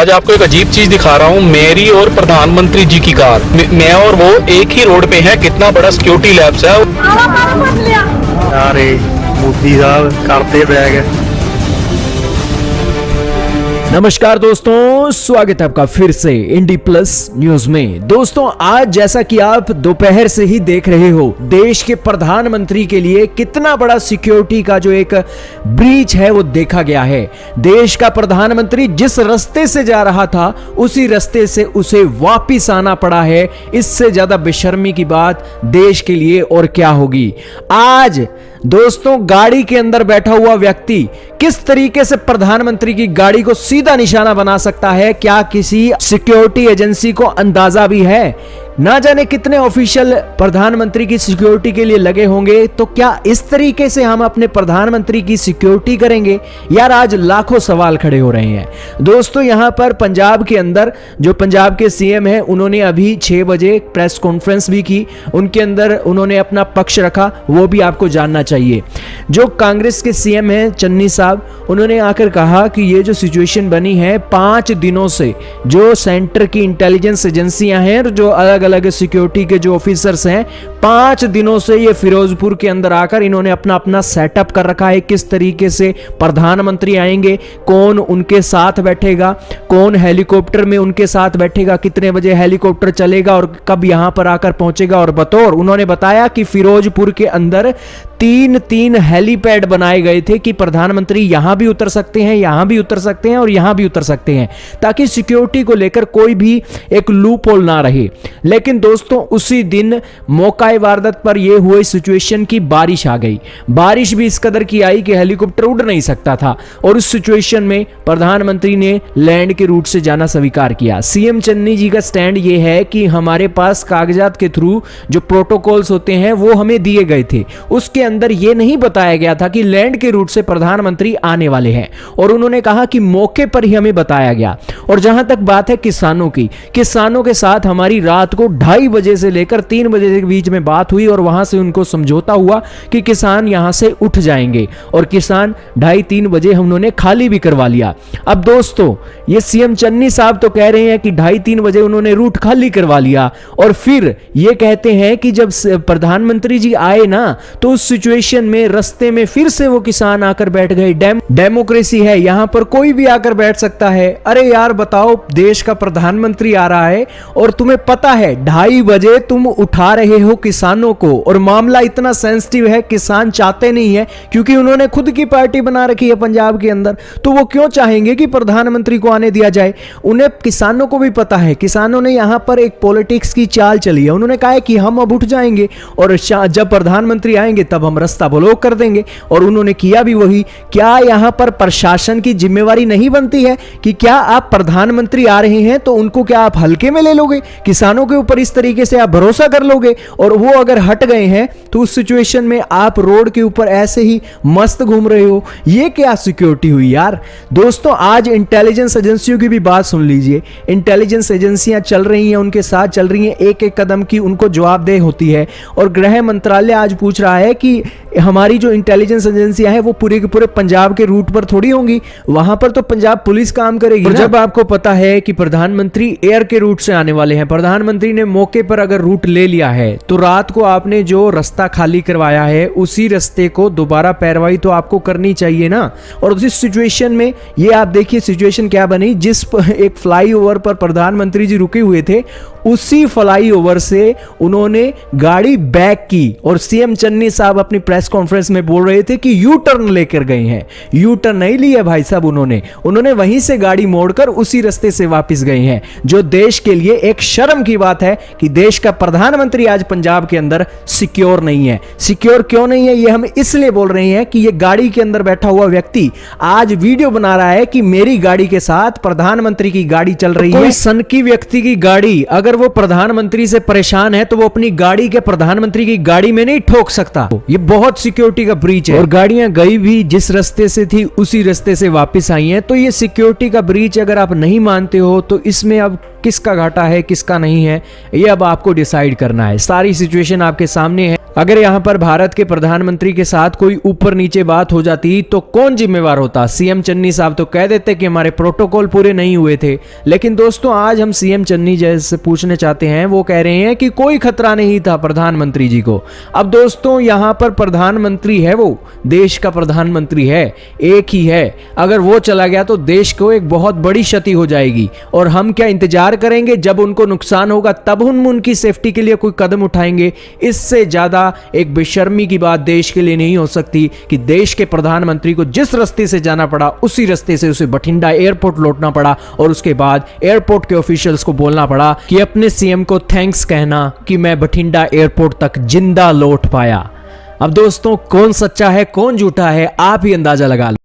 आज आपको एक अजीब चीज दिखा रहा हूँ, मेरी और प्रधानमंत्री जी की कार। मैं और वो एक ही रोड पे हैं। कितना बड़ा सिक्योरिटी लैब्स है। अरे मोदी साहब करते बैग। नमस्कार दोस्तों, स्वागत है आपका फिर से इंडी प्लस न्यूज में। दोस्तों, आज जैसा कि आप दोपहर से ही देख रहे हो, देश के प्रधानमंत्री के लिए कितना बड़ा सिक्योरिटी का जो एक ब्रीच है वो देखा गया है। देश का प्रधानमंत्री जिस रास्ते से जा रहा था उसी रास्ते से उसे वापिस आना पड़ा है। इससे ज्यादा बेशर्मी की बात देश के लिए और क्या होगी। आज दोस्तों, गाड़ी के अंदर बैठा हुआ व्यक्ति किस तरीके से प्रधानमंत्री की गाड़ी को सीधा निशाना बना सकता है, क्या किसी सिक्योरिटी एजेंसी को अंदाजा भी है? ना जाने कितने ऑफिशियल प्रधानमंत्री की सिक्योरिटी के लिए लगे होंगे। तो क्या इस तरीके से हम अपने प्रधानमंत्री की सिक्योरिटी करेंगे? यार, आज लाखों सवाल खड़े हो रहे हैं। दोस्तों, यहां पर पंजाब के अंदर जो पंजाब के सीएम हैं, उन्होंने अभी 6 बजे प्रेस कॉन्फ्रेंस भी की। उनके अंदर उन्होंने अपना पक्ष रखा, वो भी आपको जानना चाहिए। जो कांग्रेस के सीएम हैं चन्नी साहब, उन्होंने आकर कहा कि ये जो सिचुएशन बनी है 5 दिनों से, जो सेंटर की इंटेलिजेंस एजेंसियां हैं, जो अलग अलग सिक्योरिटी के जो ऑफिसर्स हैं, 5 दिनों से ये फिरोजपुर के अंदर आकर इन्होंने अपना सेटअप कर रखा है। किस तरीके से प्रधानमंत्री आएंगे, कौन उनके साथ बैठेगा, कौन हेलीकॉप्टर में उनके साथ बैठेगा, कितने बजे हेलीकॉप्टर चलेगा और कब यहां पर आकर पहुंचेगा। और बतौर उन्होंने बताया कि फिरोजपुर के अंदर 3 हेलीपैड बनाए गए थे कि प्रधानमंत्री यहां भी उतर सकते हैं, यहां भी उतर सकते हैं और यहां भी उतर सकते हैं, ताकि सिक्योरिटी को लेकर कोई भी एक लूप होल ना रहे। लेकिन दोस्तों, उसी दिन मौका वारदात पर यह हुई सिचुएशन की बारिश आ गई। बारिश भी इस कदर की आई कि हेलीकॉप्टर उड़ नहीं सकता था। और उस सिचुएशन में प्रधानमंत्री ने लैंड के रूट से जाना स्वीकार किया। सीएम चन्नी जी का स्टैंड यह है कि हमारे पास कागजात के थ्रू जो प्रोटोकॉल्स होते हैं वो हमें दिए गए थे, उसके अंदर यह नहीं बताया गया था कि लैंड के रूट से प्रधानमंत्री आने वाले हैं। और उन्होंने कहा कि मौके पर ही हमें बताया गया। और जहां तक बात है किसानों की, किसानों के साथ हमारी रात को 2:30 बजे से लेकर 3 बजे के बीच में बात हुई और वहां से उनको समझौता हुआ कि किसान यहां से उठ जाएंगे। और किसान 2:30-3 बजे उन्होंने खाली भी करवा लिया। अब दोस्तों, ये सीएम चन्नी साहब तो कह रहे हैं कि 2:30-3 बजे उन्होंने रूट खाली करवा लिया, और फिर ये कहते हैं कि जब प्रधानमंत्री जी आए ना, तो उस सिचुएशन में रास्ते में फिर से वो किसान आकर बैठ गए। डेमोक्रेसी है, यहां पर कोई भी आकर बैठ सकता है। अरे यार बताओ, देश का प्रधानमंत्री आ रहा है और तुम्हें पता है 2:30 बजे तुम उठा रहे हो किसानों को, और मामला इतना सेंसिटिव है, किसान चाहते नहीं है, क्योंकि उन्होंने खुद की पार्टी बना रखी है पंजाब के अंदर। तो वो क्यों चाहेंगे कि प्रधानमंत्री को आने दिया जाए? उन्हें, किसानों को भी पता है। किसानों ने यहां पर एक पॉलिटिक्स की चाल चली है। उन्होंने कहा है कि हम अब उठ जाएंगे और जब प्रधानमंत्री आएंगे तब हम रास्ता ब्लॉक कर देंगे। और उन्होंने किया भी वही। क्या यहां पर प्रशासन की जिम्मेवारी नहीं बनती है कि क्या आप प्रधानमंत्री आ रहे हैं तो उनको क्या आप हल्के में ले लोगे? किसानों के ऊपर इस तरीके से आप भरोसा कर लोगे? और वो अगर हट गए हैं तो उस सिचुएशन में आप रोड के ऊपर ऐसे ही मस्त घूम रहे हो। ये क्या सिक्योरिटी हुई यार? दोस्तों, आज इंटेलिजेंस एजेंसियों की भी बात सुन लीजिए। इंटेलिजेंस एजेंसियां चल रही हैं, उनके साथ चल रही हैं, एक एक कदम की उनको जवाबदेह होती है। और गृह मंत्रालय आज पूछ रहा है कि हमारी जो इंटेलिजेंस एजेंसियां हैं वो पूरे के पूरे पंजाब के रूट पर थोड़ी होंगी, वहां पर तो पंजाब पुलिस काम करेगी। और जब आपको पता है कि प्रधानमंत्री एयर के रूट से आने वाले हैं, प्रधानमंत्री ने मौके पर अगर रूट ले लिया है, तो रात को आपने जो रास्ता खाली करवाया है उसी रास्ते को दोबारा पैरवाई तो आपको करनी चाहिए ना। और उसी सिचुएशन में ये आप देखिए सिचुएशन क्या बनी। जिस एक फ्लाईओवर पर प्रधानमंत्री जी रुके हुए थे, उसी फ्लाईओवर से उन्होंने गाड़ी बैक की। और सीएम चन्नी साहब अपनी प्रेस कॉन्फ्रेंस में बोल रहे थे कि यू टर्न लेकर गए हैं। यू टर्न नहीं लिया भाई साहब, उन्होंने वहीं से गाड़ी मोड़कर उसी रास्ते से वापस गए हैं। जो देश के लिए एक शर्म की बात है कि देश का प्रधानमंत्री आज पंजाब के अंदर सिक्योर नहीं है। सिक्योर क्यों नहीं है, ये हम इसलिए बोल रहे हैं कि ये गाड़ी के अंदर बैठा हुआ व्यक्ति आज वीडियो बना रहा है कि मेरी गाड़ी के साथ प्रधानमंत्री की गाड़ी चल रही है। कोई सनकी व्यक्ति की गाड़ी, अगर वो प्रधानमंत्री से परेशान है तो वो अपनी गाड़ी के प्रधानमंत्री की गाड़ी में नहीं ठोक सकता। ये बहुत सिक्योरिटी का ब्रीच है। और गाड़ियां गई भी जिस रास्ते से थी उसी रास्ते से वापस आई हैं। तो ये सिक्योरिटी का ब्रीच अगर आप नहीं मानते हो तो इसमें अब किसका घाटा है किसका नहीं है, ये अब आपको डिसाइड करना है। सारी सिचुएशन आपके सामने है। अगर यहाँ पर भारत के प्रधानमंत्री के साथ कोई ऊपर नीचे बात हो जाती तो कौन जिम्मेवार होता? सीएम चन्नी साहब तो कह देते कि हमारे प्रोटोकॉल पूरे नहीं हुए थे। लेकिन दोस्तों आज हम सीएम चन्नी जैसे पूछने चाहते हैं, वो कह रहे हैं कि कोई खतरा नहीं था प्रधानमंत्री जी को। अब दोस्तों यहाँ पर प्रधानमंत्री है, वो देश का प्रधानमंत्री है, एक ही है। अगर वो चला गया तो देश को एक बहुत बड़ी क्षति हो जाएगी। और हम क्या इंतजार करेंगे जब उनको नुकसान होगा तब हम उनकी सेफ्टी के लिए कोई कदम उठाएंगे? इससे ज्यादा एक बेशर्मी की बात देश के लिए नहीं हो सकती कि देश के प्रधानमंत्री को जिस रास्ते से जाना पड़ा उसी रास्ते से उसे बठिंडा एयरपोर्ट लौटना पड़ा और उसके बाद एयरपोर्ट के ऑफिशियल्स को बोलना पड़ा कि अपने सीएम को थैंक्स कहना कि मैं बठिंडा एयरपोर्ट तक जिंदा लौट पाया। अब दोस्तों कौन सच्चा है कौन झूठा है आप ही अंदाजा लगा लो।